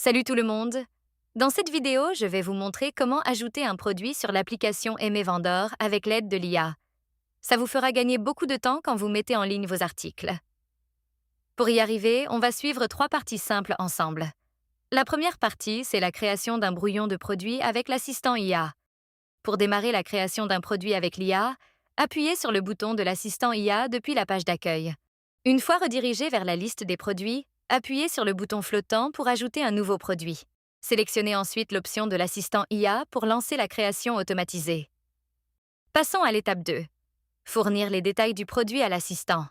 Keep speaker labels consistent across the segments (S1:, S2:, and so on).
S1: Salut tout le monde! Dans cette vidéo, je vais vous montrer comment ajouter un produit sur l'application Aimer Vendeur avec l'aide de l'IA. Ça vous fera gagner beaucoup de temps quand vous mettez en ligne vos articles. Pour y arriver, on va suivre 3 parties simples ensemble. La première partie, c'est la création d'un brouillon de produit avec l'assistant IA. Pour démarrer la création d'un produit avec l'IA, appuyez sur le bouton de l'assistant IA depuis la page d'accueil. Une fois redirigé vers la liste des produits, appuyez sur le bouton flottant pour ajouter un nouveau produit. Sélectionnez ensuite l'option de l'assistant IA pour lancer la création automatisée. Passons à l'étape 2. Fournir les détails du produit à l'assistant.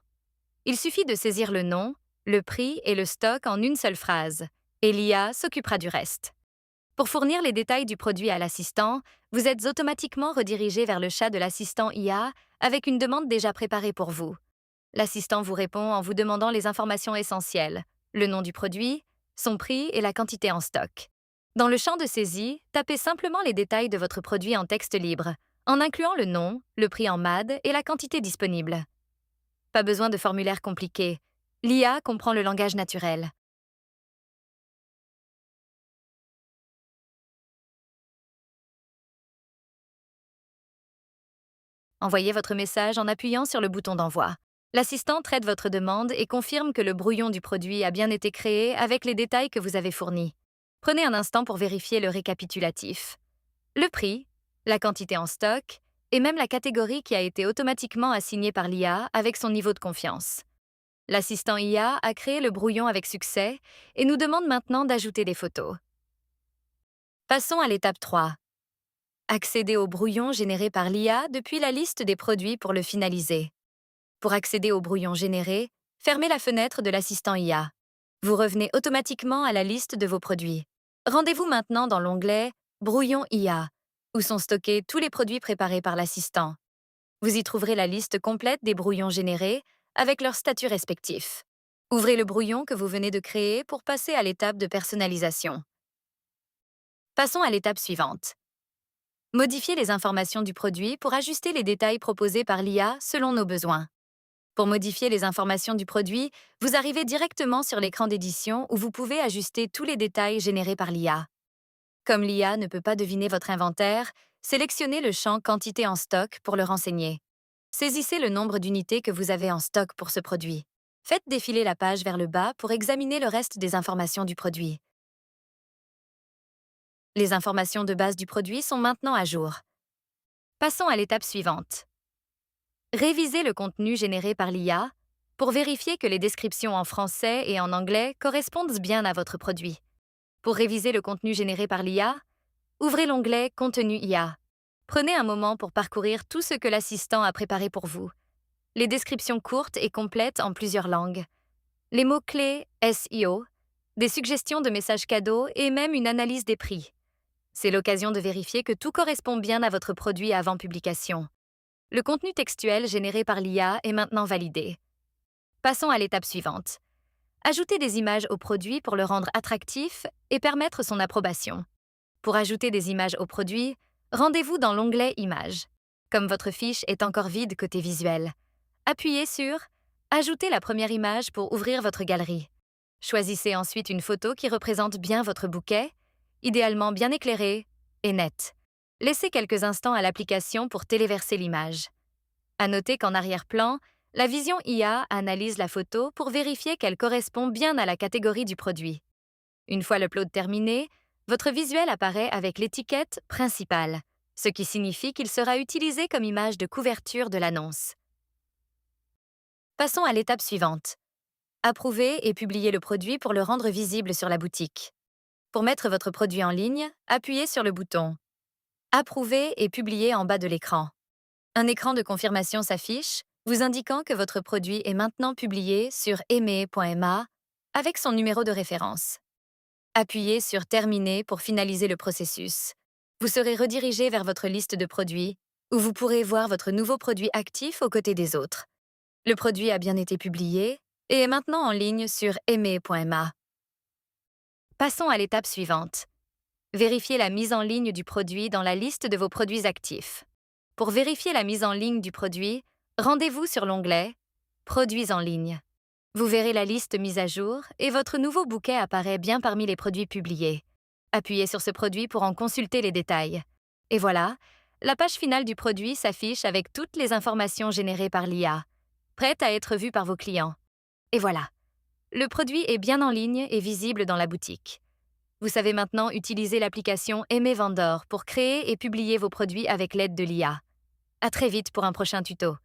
S1: Il suffit de saisir le nom, le prix et le stock en une seule phrase, et l'IA s'occupera du reste. Pour fournir les détails du produit à l'assistant, vous êtes automatiquement redirigé vers le chat de l'assistant IA avec une demande déjà préparée pour vous. L'assistant vous répond en vous demandant les informations essentielles, le nom du produit, son prix et la quantité en stock. Dans le champ de saisie, tapez simplement les détails de votre produit en texte libre, en incluant le nom, le prix en MAD et la quantité disponible. Pas besoin de formulaire compliqué. L'IA comprend le langage naturel. Envoyez votre message en appuyant sur le bouton d'envoi. L'assistant traite votre demande et confirme que le brouillon du produit a bien été créé avec les détails que vous avez fournis. Prenez un instant pour vérifier le récapitulatif. Le prix, la quantité en stock et même la catégorie qui a été automatiquement assignée par l'IA avec son niveau de confiance. L'assistant IA a créé le brouillon avec succès et nous demande maintenant d'ajouter des photos. Passons à l'étape 3. Accéder au brouillon généré par l'IA depuis la liste des produits pour le finaliser. Pour accéder au brouillon généré, fermez la fenêtre de l'assistant IA. Vous revenez automatiquement à la liste de vos produits. Rendez-vous maintenant dans l'onglet Brouillon IA, où sont stockés tous les produits préparés par l'assistant. Vous y trouverez la liste complète des brouillons générés avec leurs statuts respectifs. Ouvrez le brouillon que vous venez de créer pour passer à l'étape de personnalisation. Passons à l'étape suivante. Modifiez les informations du produit pour ajuster les détails proposés par l'IA selon nos besoins. Pour modifier les informations du produit, vous arrivez directement sur l'écran d'édition où vous pouvez ajuster tous les détails générés par l'IA. Comme l'IA ne peut pas deviner votre inventaire, sélectionnez le champ Quantité en stock pour le renseigner. Saisissez le nombre d'unités que vous avez en stock pour ce produit. Faites défiler la page vers le bas pour examiner le reste des informations du produit. Les informations de base du produit sont maintenant à jour. Passons à l'étape suivante. Révisez le contenu généré par l'IA pour vérifier que les descriptions en français et en anglais correspondent bien à votre produit. Pour réviser le contenu généré par l'IA, ouvrez l'onglet Contenu IA. Prenez un moment pour parcourir tout ce que l'assistant a préparé pour vous. Les descriptions courtes et complètes en plusieurs langues, les mots-clés SEO, des suggestions de messages cadeaux et même une analyse des prix. C'est l'occasion de vérifier que tout correspond bien à votre produit avant publication. Le contenu textuel généré par l'IA est maintenant validé. Passons à l'étape suivante. Ajoutez des images au produit pour le rendre attractif et permettre son approbation. Pour ajouter des images au produit, rendez-vous dans l'onglet Images. Comme votre fiche est encore vide côté visuel, appuyez sur Ajouter la première image pour ouvrir votre galerie. Choisissez ensuite une photo qui représente bien votre bouquet, idéalement bien éclairée et nette. Laissez quelques instants à l'application pour téléverser l'image. À noter qu'en arrière-plan, la vision IA analyse la photo pour vérifier qu'elle correspond bien à la catégorie du produit. Une fois l'upload terminé, votre visuel apparaît avec l'étiquette « Principale », ce qui signifie qu'il sera utilisé comme image de couverture de l'annonce. Passons à l'étape suivante. Approuver et publier le produit pour le rendre visible sur la boutique. Pour mettre votre produit en ligne, appuyez sur le bouton « Approuver et publier » en bas de l'écran. Un écran de confirmation s'affiche, vous indiquant que votre produit est maintenant publié sur aimer.ma avec son numéro de référence. Appuyez sur Terminer pour finaliser le processus. Vous serez redirigé vers votre liste de produits, où vous pourrez voir votre nouveau produit actif aux côtés des autres. Le produit a bien été publié et est maintenant en ligne sur aimer.ma. Passons à l'étape suivante. Vérifiez la mise en ligne du produit dans la liste de vos produits actifs. Pour vérifier la mise en ligne du produit, rendez-vous sur l'onglet « Produits en ligne ». Vous verrez la liste mise à jour et votre nouveau bouquet apparaît bien parmi les produits publiés. Appuyez sur ce produit pour en consulter les détails. Et voilà, la page finale du produit s'affiche avec toutes les informations générées par l'IA, prête à être vue par vos clients. Et voilà, le produit est bien en ligne et visible dans la boutique. Vous savez maintenant utiliser l'application Aimer Vendor pour créer et publier vos produits avec l'aide de l'IA. À très vite pour un prochain tuto.